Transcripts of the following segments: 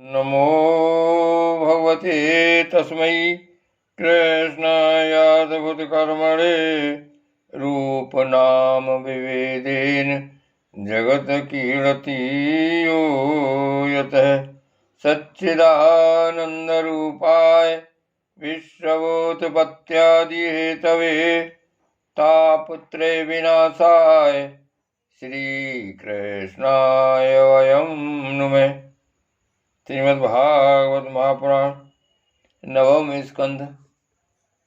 नमो भगवते तस्मै कृष्णायाद्भुतकर्मणे रूपनाम विभेदेन जगत्कीर्ति यो यतः सच्चिदानन्दरूपाय विश्वोत्पत्त्यादिहेतवे तापत्रय विनाशाय श्रीकृष्णाय वयं नुमः। श्रीमद्भागवत महापुराण नवम स्कंध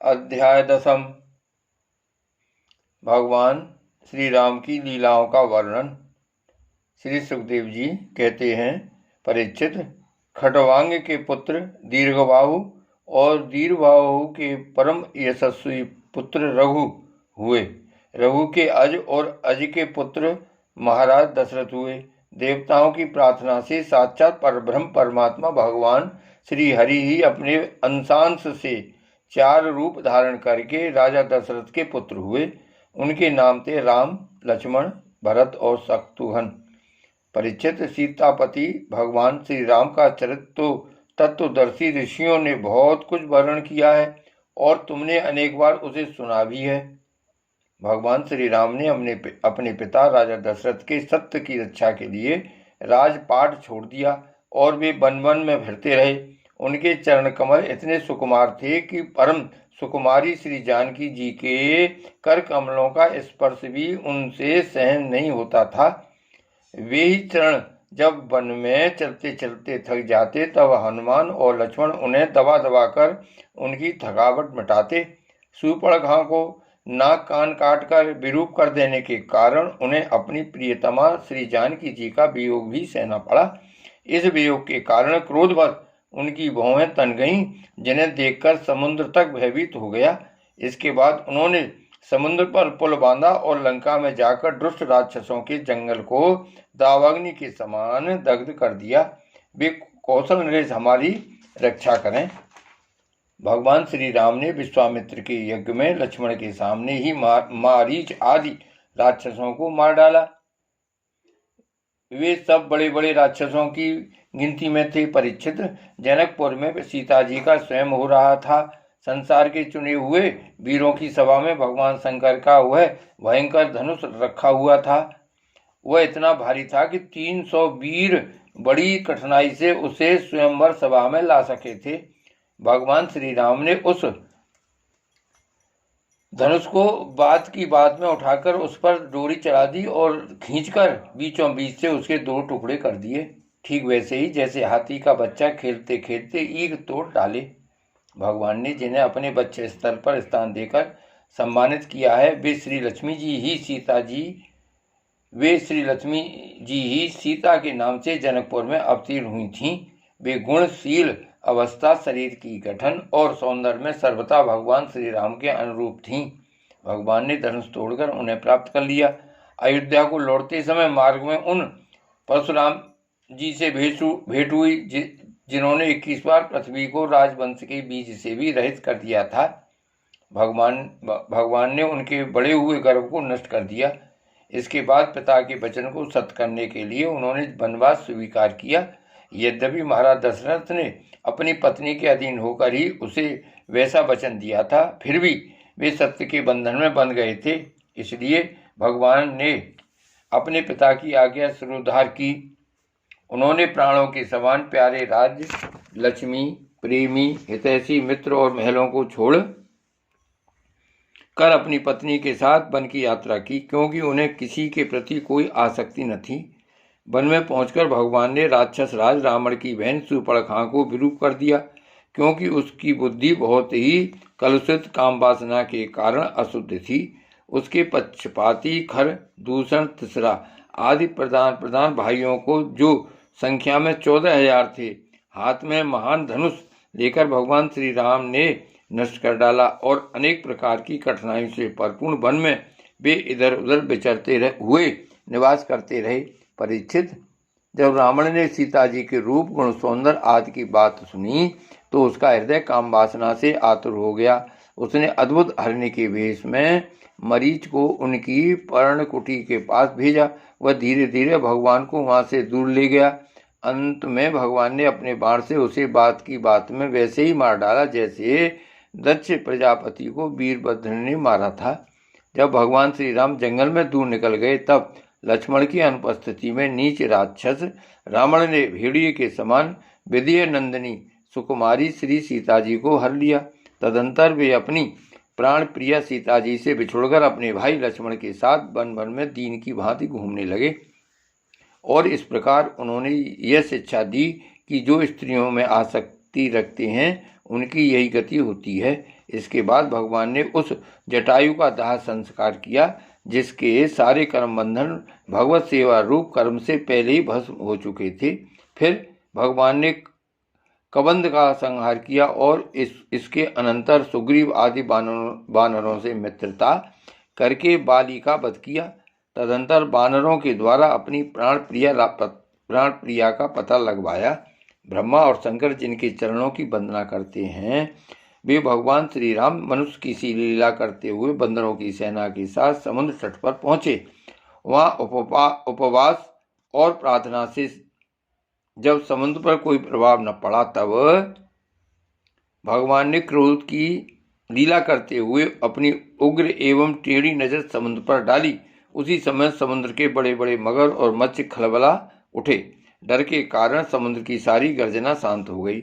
अध्याय 10। भगवान श्री राम की लीलाओं का वर्णन। श्री सुखदेव जी कहते हैं, परीक्षित, खटवांग के पुत्र दीर्घबाहु और दीर्घबाहु के परम यशस्वी पुत्र रघु हुए। रघु के अज और अज के पुत्र महाराज दशरथ हुए। देवताओं की प्रार्थना से साक्षात परब्रह्म परमात्मा भगवान श्री हरि ही अपने अंशांश से 4 रूप धारण करके राजा दशरथ के पुत्र हुए। उनके नाम थे राम, लक्ष्मण, भरत और शत्रुघ्न। परीक्षित, सीतापति भगवान श्री राम का चरित्र तो तत्वदर्शी ऋषियों ने बहुत कुछ वर्णन किया है और तुमने अनेक बार उसे सुना भी है। भगवान श्री राम ने अपने पिता राजा दशरथ के सत्य की रक्षा के लिए राजपाट छोड़ दिया और वे वन वन में फिरते रहे। उनके चरण कमल इतने सुकुमार थे कि परम सुकुमारी श्री जानकी जी के कर कमलों का स्पर्श भी उनसे सहन नहीं होता था। वे ही चरण जब वन में चलते चलते थक जाते तब हनुमान और लक्ष्मण उन्हें दबा दबा कर उनकी थकावट मिटाते। सूर्पणखा को नाक कान काट कर विरूप कर देने के कारण उन्हें अपनी प्रियतमा श्री जानकी जी का वियोग भी सहना पड़ा। इस वियोग के कारण क्रोधवश उनकी भौहें तन गईं, जिन्हें देखकर समुद्र तक भयभीत हो गया। इसके बाद उन्होंने समुद्र पर पुल बांधा और लंका में जाकर दुष्ट राक्षसों के जंगल को दावाग्नि के समान दग्ध कर दिया। वे कौशल नरेश हमारी रक्षा करें। भगवान श्री राम ने विश्वामित्र के यज्ञ में लक्ष्मण के सामने ही मारीच आदि राक्षसों को मार डाला। वे सब बड़े बड़े राक्षसों की गिनती में थे। परीक्षित, जनकपुर में सीता जी का स्वयं हो रहा था। संसार के चुने हुए वीरों की सभा में भगवान शंकर का वह भयंकर धनुष रखा हुआ था। वह इतना भारी था कि 300 वीर बड़ी कठिनाई से उसे स्वयंवर सभा में ला सके थे। भगवान श्री राम ने उस धनुष को बात की बात में उठाकर उस पर डोरी चढ़ा दी और खींचकर बीचों बीच से उसके 2 टुकड़े कर दिए, ठीक वैसे ही जैसे हाथी का बच्चा खेलते खेलते ईख तोड़ डाले। भगवान ने जिन्हें अपने बच्चे स्थल पर स्थान देकर सम्मानित किया है, वे श्री लक्ष्मी जी ही सीता के नाम से जनकपुर में अवतीर्ण हुई थीं। वे गुणशील अवस्था, शरीर की गठन और सौंदर्य में सर्वथा भगवान श्री राम के अनुरूप थीं। भगवान ने धनुष तोड़कर उन्हें प्राप्त कर लिया। अयोध्या को लौटते समय मार्ग में उन परशुराम जी से भेंट हुई जिन्होंने 21 बार पृथ्वी को राजवंश के बीज से भी रहित कर दिया था। भगवान ने उनके बढ़े हुए गर्व को नष्ट कर दिया। इसके बाद पिता के वचन को सत्य करने के लिए उन्होंने वनवास स्वीकार किया। यद्यपि महाराज दशरथ ने अपनी पत्नी के अधीन होकर ही उसे वैसा वचन दिया था, फिर भी वे सत्य के बंधन में बंध गए थे। इसलिए भगवान ने अपने पिता की आज्ञा शिरोधार्य की। उन्होंने प्राणों के समान प्यारे राज्य, लक्ष्मी, प्रेमी, हितैषी मित्र और महलों को छोड़ कर अपनी पत्नी के साथ वन की यात्रा की, क्योंकि उन्हें किसी के प्रति कोई आसक्ति न थी। वन में पहुंचकर भगवान ने राक्षस राज रावण की बहन सूर्पणखा को विरूप कर दिया, क्योंकि उसकी बुद्धि बहुत ही कलुषित काम वासना के कारण अशुद्ध थी। उसके पक्षपाती, खर, दूषण, तिसरा आदि प्रधान भाइयों को, जो संख्या में 14,000 थे, हाथ में महान धनुष लेकर भगवान श्री राम ने नष्ट कर डाला और अनेक प्रकार की कठिनाइयों से परिपूर्ण वन में वे इधर उधर विचरते हुए निवास करते रहे। परीक्षित, जब रावण ने सीता जी के रूप, गुण, सौंदर्य आदि की बात सुनी तो उसका हृदय काम वासना से आतुर हो गया। उसने अद्भुत हरणी के वेश में मरीच को उनकी पर्णकुटी के पास भेजा। वह धीरे धीरे भगवान को वहां से दूर ले गया। अंत में भगवान ने अपने बाण से उसे बात की बात में वैसे ही मार डाला जैसे दक्ष प्रजापति को वीरभद्र ने मारा था। जब भगवान श्री राम जंगल में दूर निकल गए तब लक्ष्मण की अनुपस्थिति में नीच राक्षस रावण ने भेड़िए के समान विद्या नंदिनी सुकुमारी श्री सीता जी को हर लिया। तदंतर वे अपनी प्राण प्रिया सीता जी से बिछुड़कर अपने भाई लक्ष्मण के साथ वन वन में दीन की भांति घूमने लगे और इस प्रकार उन्होंने यह शिक्षा दी कि जो स्त्रियों में आसक्ति रखते हैं उनकी यही गति होती है। इसके बाद भगवान ने उस जटायु का दाह संस्कार किया जिसके सारे कर्म बंधन भगवत सेवा रूप कर्म से पहले ही भस्म हो चुके थे। फिर भगवान ने कबंध का संहार किया और इसके अनंतर सुग्रीव आदि बानरों से मित्रता करके बाली का वध किया। तदंतर बानरों के द्वारा अपनी प्राण प्रिया का पता लगवाया। ब्रह्मा और शंकर जिनके चरणों की वंदना करते हैं वे भगवान श्री राम मनुष्य की सी लीला करते हुए बंदरों की सेना के साथ समुद्र तट पर पहुंचे। वहां उपवास और प्रार्थना से जब समुद्र पर कोई प्रभाव न पड़ा तब भगवान ने क्रोध की लीला करते हुए अपनी उग्र एवं टेढ़ी नजर समुद्र पर डाली। उसी समय समुद्र के बड़े बड़े मगर और मत्स्य खलबला उठे। डर के कारण समुद्र की सारी गर्जना शांत हो गई।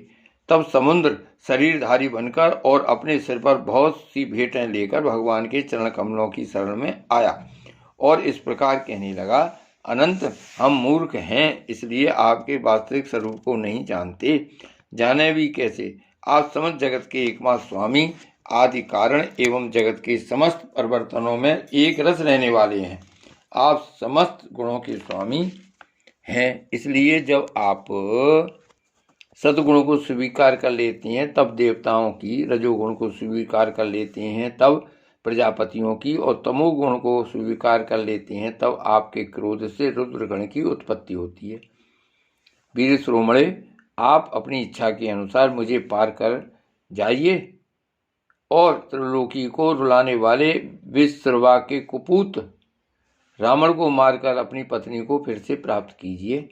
तब समुद्र शरीरधारी बनकर और अपने सिर पर बहुत सी भेंटें लेकर भगवान के चरण कमलों की शरण में आया और इस प्रकार कहने लगा, अनंत हम मूर्ख हैं, इसलिए आपके वास्तविक स्वरूप को नहीं जानते। जाने भी कैसे? आप समस्त जगत के एकमात्र स्वामी आदि कारण एवं जगत के समस्त परिवर्तनों में एक रस रहने वाले हैं। आप समस्त गुणों के स्वामी हैं, इसलिए जब आप सद्गुणों को स्वीकार कर लेते हैं तब देवताओं की, रजोगुण को स्वीकार कर लेते हैं तब प्रजापतियों की और तमोगुण को स्वीकार कर लेते हैं तब आपके क्रोध से रुद्रगण की उत्पत्ति होती है। वीर शिरोमणे, आप अपनी इच्छा के अनुसार मुझे पार कर जाइए और त्रिलोकी को रुलाने वाले विश्रवा के कुपूत रावण को मारकर अपनी पत्नी को फिर से प्राप्त कीजिए।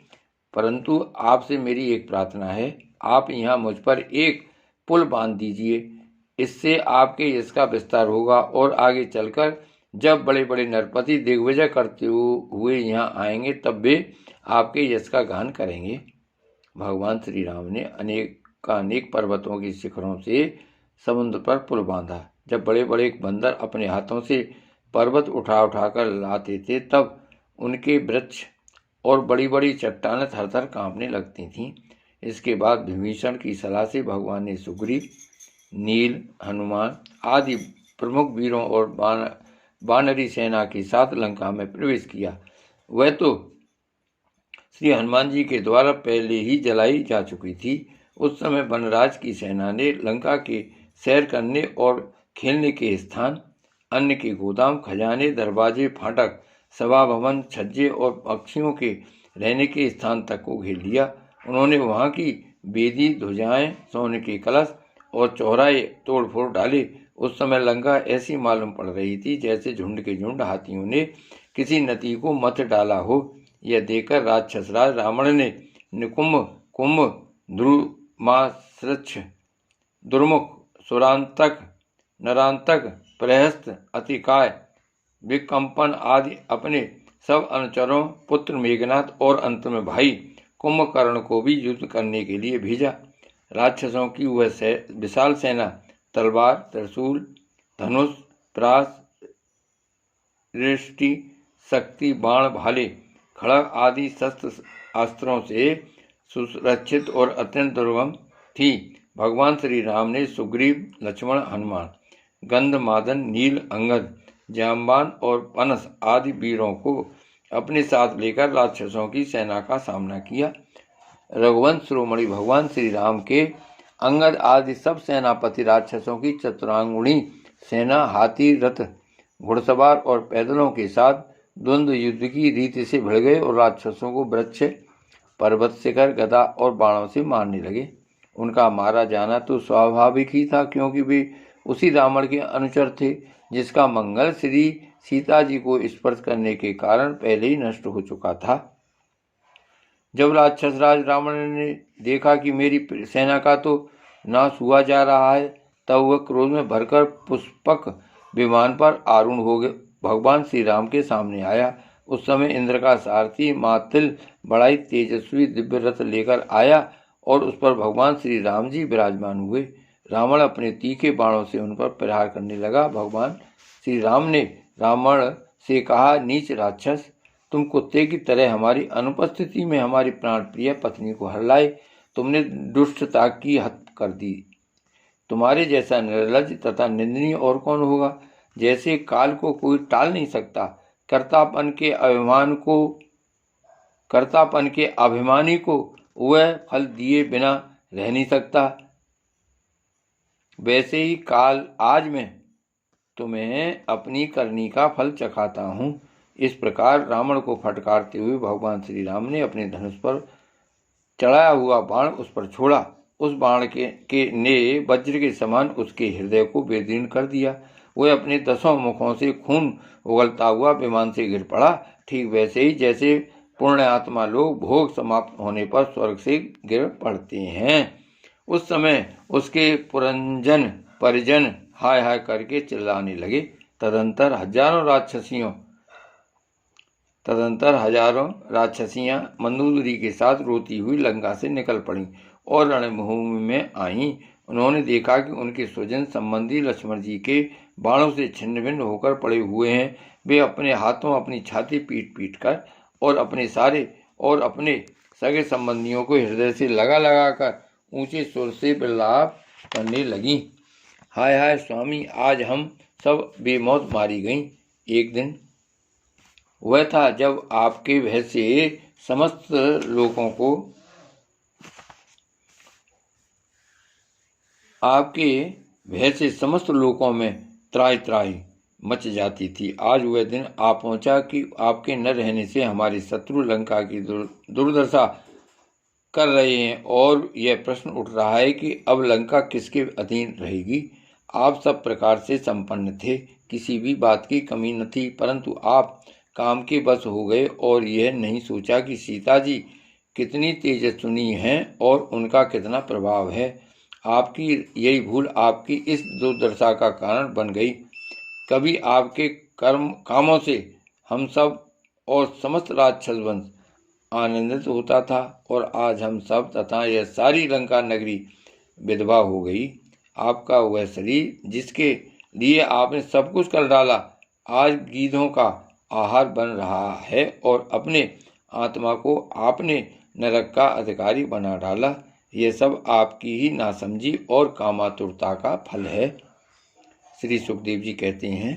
परंतु आपसे मेरी एक प्रार्थना है, आप यहाँ मुझ पर एक पुल बांध दीजिए। इससे आपके यश का विस्तार होगा और आगे चलकर जब बड़े बड़े नरपति दिग्विजय करते हुए यहाँ आएंगे तब वे आपके यश का गान करेंगे। भगवान श्री राम ने अनेक पर्वतों के शिखरों से समुद्र पर पुल बांधा। जब बड़े बड़े बंदर अपने हाथों से पर्वत उठा कर लाते थे तब उनके वृक्ष और बड़ी बड़ी चट्टानें थर थर कांपने लगती थीं। इसके बाद विभीषण की सलाह से भगवान ने सुग्रीव, नील, हनुमान आदि प्रमुख वीरों और वानरी सेना के साथ लंका में प्रवेश किया। वह तो श्री हनुमान जी के द्वारा पहले ही जलाई जा चुकी थी। उस समय वनराज की सेना ने लंका के सैर करने और खेलने के स्थान, अन्न के गोदाम, खजाने, दरवाजे, फाटक, सभा भवन, छज्जे और पक्षियों के रहने के स्थान तक को घेर लिया। उन्होंने वहां की बेदी, ध्वजाएं, सोने के कलश और चौराहे तोड़ फोड़ डाले। उस समय लंका ऐसी मालूम पड़ रही थी जैसे झुंड के झुंड हाथियों ने किसी नदी को मथ डाला हो। यह देखकर राक्षसराज रावण ने निकुंभ, कुंभ, ध्रुमाश्रक्ष, दुर्मुख, सुरांतक, नरांतक, प्रहस्त, अतिकाय, विकंपन आदि अपने सब अनुचरों, पुत्र मेघनाथ और अंत में भाई कुंभकर्ण को भी युद्ध करने के लिए भेजा। राक्षसों की वह विशाल सेना तलवार, त्रिशूल, धनुष, प्रास, दृष्टि, शक्ति, बाण, भाले, खड़ग आदि शस्त्र अस्त्रों से सुरक्षित और अत्यंत दुर्गम थी। भगवान श्री राम ने सुग्रीव, लक्ष्मण, हनुमान, गंधमादन, नील, अंगद, जाम्बान और पनस आदि वीरों को अपने साथ लेकर राक्षसों की सेना का सामना किया। रघुवंश शिरोमणि भगवान श्री राम के अंगद आदि सब सेनापति राक्षसों की चतुरांगुणी सेना, हाथी, रथ, घुड़सवार और पैदलों के साथ द्वंद्व युद्ध की रीति से भिड़ गए और राक्षसों को वृक्ष, पर्वत, शिखर, गदा और बाणों से मारने लगे। उनका मारा जाना तो स्वाभाविक ही था क्योंकि वे उसी रावण के अनुचर थे जिसका मंगल श्री सीता जी को स्पर्श करने के कारण पहले ही नष्ट हो चुका था। जब राक्षस राज रावण ने देखा कि मेरी सेना का तो नाश हुआ जा रहा है, तब वह क्रोध में भरकर पुष्पक विमान पर आरूढ़ हो गए भगवान श्री राम के सामने आया। उस समय इंद्र का सारथी मातिल बड़ा ही तेजस्वी दिव्य रथ लेकर आया और उस पर भगवान श्री राम जी विराजमान हुए। रावण अपने तीखे बाणों से उन पर प्रहार करने लगा। भगवान श्री राम ने रावण से कहा, नीच राक्षस, तुम कुत्ते की तरह हमारी अनुपस्थिति में हमारी प्राण प्रिय पत्नी को हर लाए। तुमने दुष्टता की हद कर दी। तुम्हारे जैसा निर्लज्ज तथा निंदनीय और कौन होगा। जैसे काल को कोई टाल नहीं सकता, कर्तापन के अभिमानी को वह फल दिए बिना रह नहीं सकता, वैसे ही काल आज मैं तुम्हें अपनी करनी का फल चखाता हूँ। इस प्रकार रावण को फटकारते हुए भगवान श्री राम ने अपने धनुष पर चढ़ाया हुआ बाण उस पर छोड़ा। उस बाण ने वज्र के समान उसके हृदय को बेदीन कर दिया। वह अपने 10 मुखों से खून उगलता हुआ विमान से गिर पड़ा। ठीक वैसे ही जैसे पूर्ण आत्मा लोग भोग समाप्त होने पर स्वर्ग से गिर पड़ते हैं। उस समय उसके परिजन हाय हाय करके चिल्लाने लगे। तदंतर हजारों राक्षसियां मंदोदरी के साथ रोती हुई लंका से निकल पड़ी और रणभूमि में आईं। उन्होंने देखा कि उनके स्वजन संबंधी लक्ष्मण जी के बाणों से छिन्न भिन्न होकर पड़े हुए हैं। वे अपने हाथों अपनी छाती पीट कर और अपने सगे संबंधियों को हृदय से लगा कर ऊंचे स्वर से विलाप करने लगी। हाय हाय स्वामी, आज हम सब बेमौत मारी गईं। एक दिन वह था जब आपके भय से समस्त लोकों में त्राहि त्राहि मच जाती थी। आज वह दिन आ पहुंचा कि आपके न रहने से हमारे शत्रु लंका की दुर्दशा कर रहे हैं और यह प्रश्न उठ रहा है कि अब लंका किसके अधीन रहेगी। आप सब प्रकार से संपन्न थे, किसी भी बात की कमी न थी, परंतु आप काम के बस हो गए और यह नहीं सोचा कि सीता जी कितनी तेजस्विनी हैं और उनका कितना प्रभाव है। आपकी यही भूल आपकी इस दुर्दशा का कारण बन गई। कभी आपके कामों से हम सब और समस्त राक्षस वंश आनंदित होता था और आज हम सब तथा यह सारी लंका नगरी विधवा हो गई। आपका वह शरीर जिसके लिए आपने सब कुछ कर डाला, आज गीधों का आहार बन रहा है और अपने आत्मा को आपने नरक का अधिकारी बना डाला। यह सब आपकी ही नासमझी और कामातुरता का फल है। श्री सुखदेव जी कहते हैं,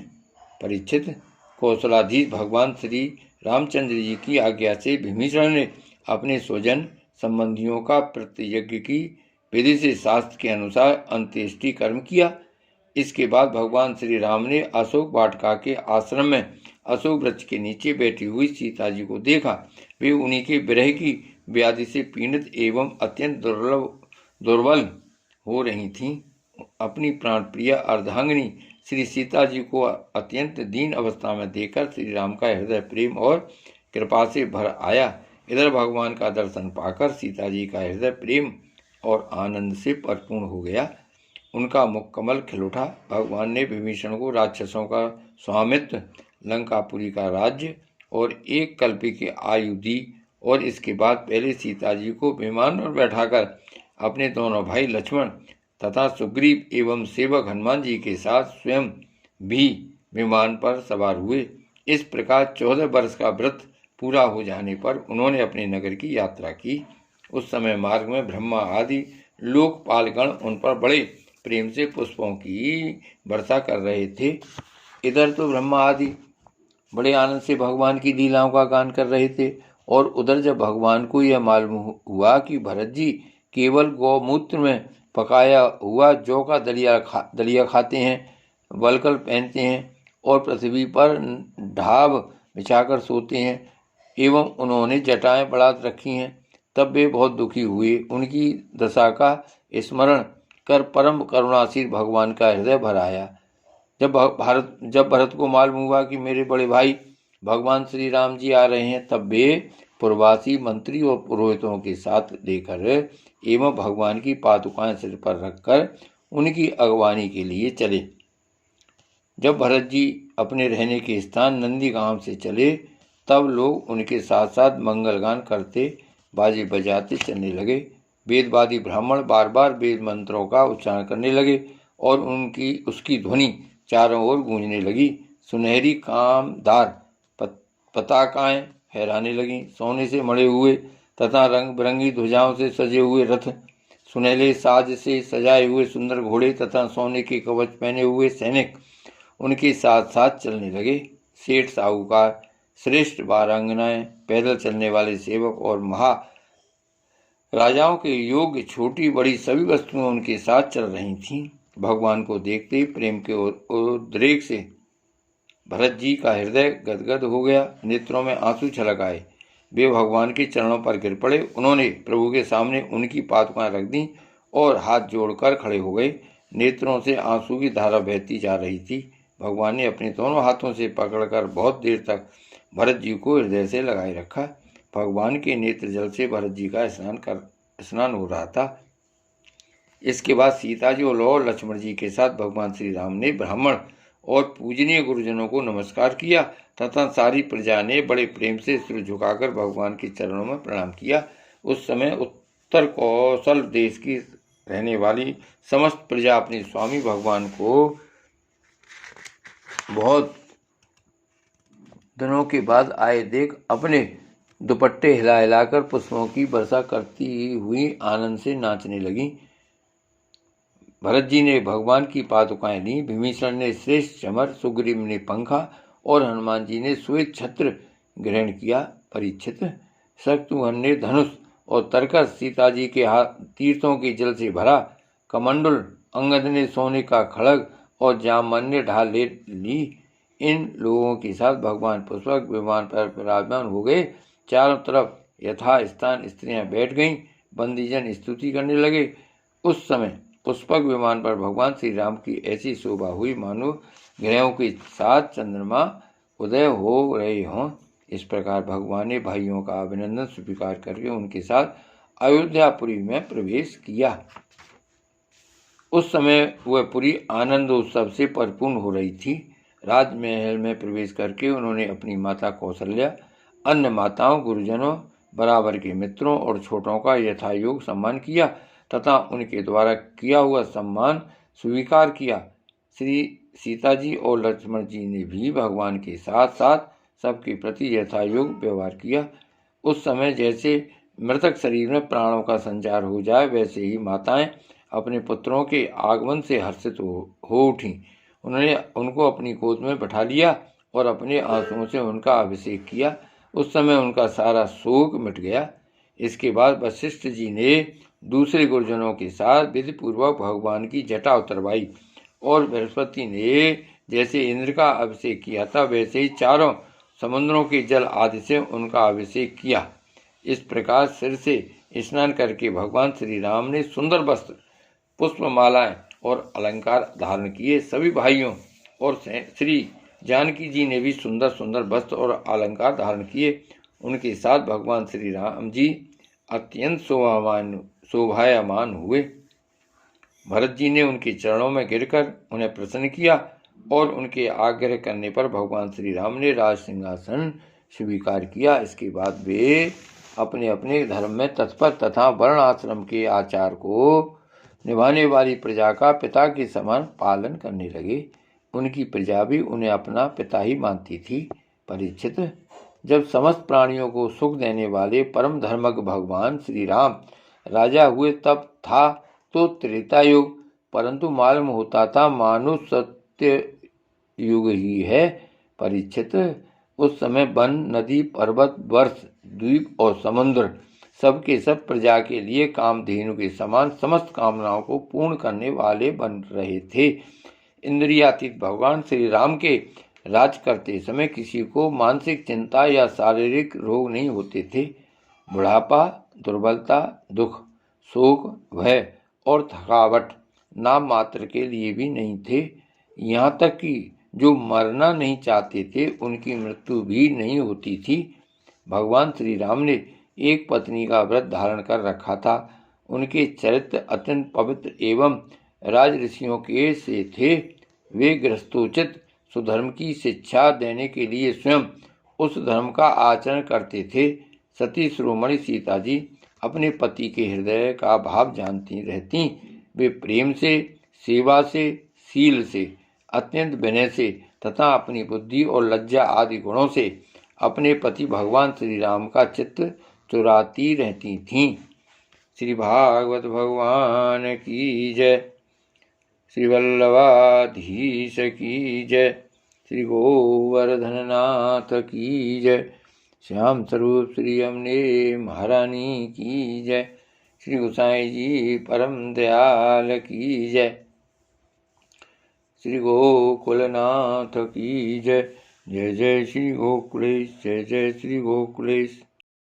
परीक्षित, कौशलाधीश भगवान श्री रामचंद्र जी की आज्ञा से विभीषण ने अपने स्वजन संबंधियों का प्रतियज्ञ की विधि से शास्त्र के अनुसार अंत्येष्टि कर्म किया। इसके बाद भगवान श्री राम ने अशोक वाटिका के आश्रम में अशोक वृक्ष के नीचे बैठी हुई सीता जी को देखा। वे उन्हीं के विरह की व्याधि से पीड़ित एवं अत्यंत दुर्बल हो रही थीं। अपनी प्राण प्रिय अर्धांगिनी श्री सीता जी को अत्यंत दीन अवस्था में देखकर श्री राम का हृदय प्रेम और कृपा से भर आया। इधर भगवान का दर्शन पाकर सीता जी का हृदय प्रेम और आनंद से परिपूर्ण हो गया। उनका मुख कमल खिल उठा। भगवान ने विभीषण को राक्षसों का स्वामित्व, लंकापुरी का राज्य और एक कल्प की आयु दी और इसके बाद पहले सीता जी को विमान पर बैठाकर अपने दोनों भाई लक्ष्मण तथा सुग्रीव एवं सेवक हनुमान जी के साथ स्वयं भी विमान पर सवार हुए। इस प्रकार 14 वर्ष का व्रत पूरा हो जाने पर उन्होंने अपने नगर की यात्रा की। उस समय मार्ग में ब्रह्मा आदि लोकपालगण उन पर बड़े प्रेम से पुष्पों की वर्षा कर रहे थे। इधर तो ब्रह्मा आदि बड़े आनंद से भगवान की लीलाओं का गान कर रहे थे और उधर जब भगवान को यह मालूम हुआ कि भरत जी केवल गौमूत्र में पकाया हुआ जौ का दलिया खाते हैं, वलकल पहनते हैं और पृथ्वी पर ढाब बिछाकर सोते हैं एवं उन्होंने जटाएं बढ़ा रखी हैं, तब वे बहुत दुखी हुए। उनकी दशा का स्मरण कर परम करुणाशील भगवान का हृदय भर आया। जब भरत को मालूम हुआ कि मेरे बड़े भाई भगवान श्री राम जी आ रहे हैं, तब वे पूर्ववासी मंत्री और पुरोहितों के साथ लेकर एवं भगवान की पादुकाएं सिर पर रखकर उनकी अगवानी के लिए चले। जब भरत जी अपने रहने के स्थान नंदी गांव से चले तब लोग उनके साथ साथ मंगलगान करते बाजे बजाते चलने लगे। वेदवादी ब्राह्मण बार बार वेद मंत्रों का उच्चारण करने लगे और उसकी ध्वनि चारों ओर गूंजने लगी। सुनहरी कामदार पताकाएं फहराने लगी। सोने से मढ़े हुए तथा रंग बिरंगी ध्वजाओं से सजे हुए रथ, सुनहले साज से सजाए हुए सुंदर घोड़े तथा सोने के कवच पहने हुए सैनिक उनके साथ साथ चलने लगे। सेठ साहूकार, श्रेष्ठ बारांगनाएं, पैदल चलने वाले सेवक और राजाओं के योग्य छोटी बड़ी सभी वस्तुएं उनके साथ चल रही थीं। भगवान को देखते ही प्रेम के उद्रेक से भरत जी का हृदय गदगद हो गया। नेत्रों में आंसू छलक आए। वे भगवान के चरणों पर गिर पड़े। उन्होंने प्रभु के सामने उनकी पादुकाएं रख दी और हाथ जोड़कर खड़े हो गए। नेत्रों से आंसू की धारा बहती जा रही थी। भगवान ने अपने दोनों हाथों से पकड़कर बहुत देर तक भरत जी को हृदय से लगाए रखा। भगवान के नेत्र जल से भरत जी का स्नान हो रहा था। इसके बाद सीता जी और लक्ष्मण जी के साथ भगवान श्री राम ने ब्राह्मण और पूजनीय गुरुजनों को नमस्कार किया तथा सारी प्रजा ने बड़े प्रेम से सिर झुकाकर भगवान के चरणों में प्रणाम किया। उस समय उत्तर कौशल देश की रहने वाली समस्त प्रजा अपने स्वामी भगवान को बहुत दिनों के बाद आए देख अपने दुपट्टे हिला हिलाकर पुष्पों की वर्षा करती हुई आनंद से नाचने लगी। भरत जी ने भगवान की पादुकाएं ली। विभीषण ने श्रेष्ठ चमर, सुग्रीव ने पंखा और हनुमान जी ने श्वेत छत्र ग्रहण किया। परीक्षित, शत्रुघ्न ने धनुष और तरकस, सीता जी के हाथ तीर्थों के जल से भरा कमंडल, अंगद ने सोने का खड़ग और जामवन्य ढाल ले ली। इन लोगों के साथ भगवान पुष्पक विमान पर विराजमान हो गए। चारों तरफ यथास्थान स्त्रियां बैठ गईं। बंदीजन स्तुति करने लगे। उस समय पुष्पक विमान पर भगवान श्री राम की ऐसी शोभा हुई मानो ग्रहों के साथ चंद्रमा उदय हो रहे हों। इस प्रकार भगवान ने भाइयों का अभिनंदन स्वीकार करके उनके साथ अयोध्यापुरी में प्रवेश किया। उस समय वह पुरी आनंद उत्सव से परिपूर्ण हो रही थी। राजमहल में प्रवेश करके उन्होंने अपनी माता कौशल्या, अन्य माताओं, गुरुजनों, बराबर के मित्रों और छोटों का यथायोग सम्मान किया तथा उनके द्वारा किया हुआ सम्मान स्वीकार किया। श्री सीता जी और लक्ष्मण जी ने भी भगवान के साथ साथ सबके प्रति यथायोग व्यवहार किया। उस समय जैसे मृतक शरीर में प्राणों का संचार हो जाए वैसे ही माताएं अपने पुत्रों के आगमन से हर्षित हो उठीं। उन्होंने उनको अपनी गोद में बैठा लिया और अपने आंसुओं से उनका अभिषेक किया। उस समय उनका सारा शोक मिट गया। इसके बाद वशिष्ठ जी ने दूसरे गुरुजनों के साथ विधि पूर्वक भगवान की जटा उतरवाई और बृहस्पति ने जैसे इंद्र का अभिषेक किया था वैसे ही चारों समुद्रों के जल आदि से उनका अभिषेक किया। इस प्रकार सिर से स्नान करके भगवान श्री राम ने सुंदर वस्त्र, पुष्पमालाएं और अलंकार धारण किए। सभी भाइयों और श्री जानकी जी ने भी सुंदर सुंदर वस्त्र और अलंकार धारण किए। उनके साथ भगवान श्री राम जी अत्यंत शोभायमान हुए। भरत जी ने उनके चरणों में गिरकर उन्हें प्रसन्न किया और उनके आग्रह करने पर भगवान श्री राम ने राज सिंहासन स्वीकार किया। इसके बाद वे अपने अपने धर्म में तत्पर तथा वर्ण आश्रम के आचार को निभाने वाली प्रजा का पिता के समान पालन करने लगे। उनकी प्रजा भी उन्हें अपना पिता ही मानती थी। परीक्षित, जब समस्त प्राणियों को सुख देने वाले परम धर्मज्ञ भगवान श्री राम राजा हुए तब था तो त्रेता युग, परंतु मालूम होता था मानो सत्य युग ही है। परीक्षित, उस समय वन, नदी, पर्वत, वर्ष, द्वीप और समुद्र सबके सब प्रजा के लिए कामधेनु के समान समस्त कामनाओं को पूर्ण करने वाले बन रहे थे। इंद्रियातीत भगवान श्री राम के राज करते समय किसी को मानसिक चिंता या शारीरिक रोग नहीं होते थे। बुढ़ापा, दुर्बलता, दुख, शोक, भय और थकावट नाम मात्र के लिए भी नहीं थे। यहाँ तक कि जो मरना नहीं चाहते थे उनकी मृत्यु भी नहीं होती थी। भगवान श्री राम ने एक पत्नी का व्रत धारण कर रखा था। उनके चरित्र अत्यंत पवित्र एवं राज ऋषियों के से थे। वे गृहस्थोचित सुधर्म की शिक्षा देने के लिए स्वयं उस धर्म का आचरण करते थे। सती शिरोमणि सीता जी अपने पति के हृदय का भाव जानती रहती। वे प्रेम से, सेवा से, शील से, अत्यंत विनय से तथा अपनी बुद्धि और लज्जा आदि गुणों से अपने पति भगवान श्री राम का चित्त चुराती रहती थीं। श्री भागवत भगवान की जय। श्री वल्लभाधीश की जय। श्री गोवर्धननाथ की जय। श्याम स्वरूप श्री अम्बे महारानी की जय। श्री गोसाई जी परम दयाल की जय। श्री गोकुलनाथ की जय। जय जय श्री गोकुलेश, जय जय श्री गोकुलेश।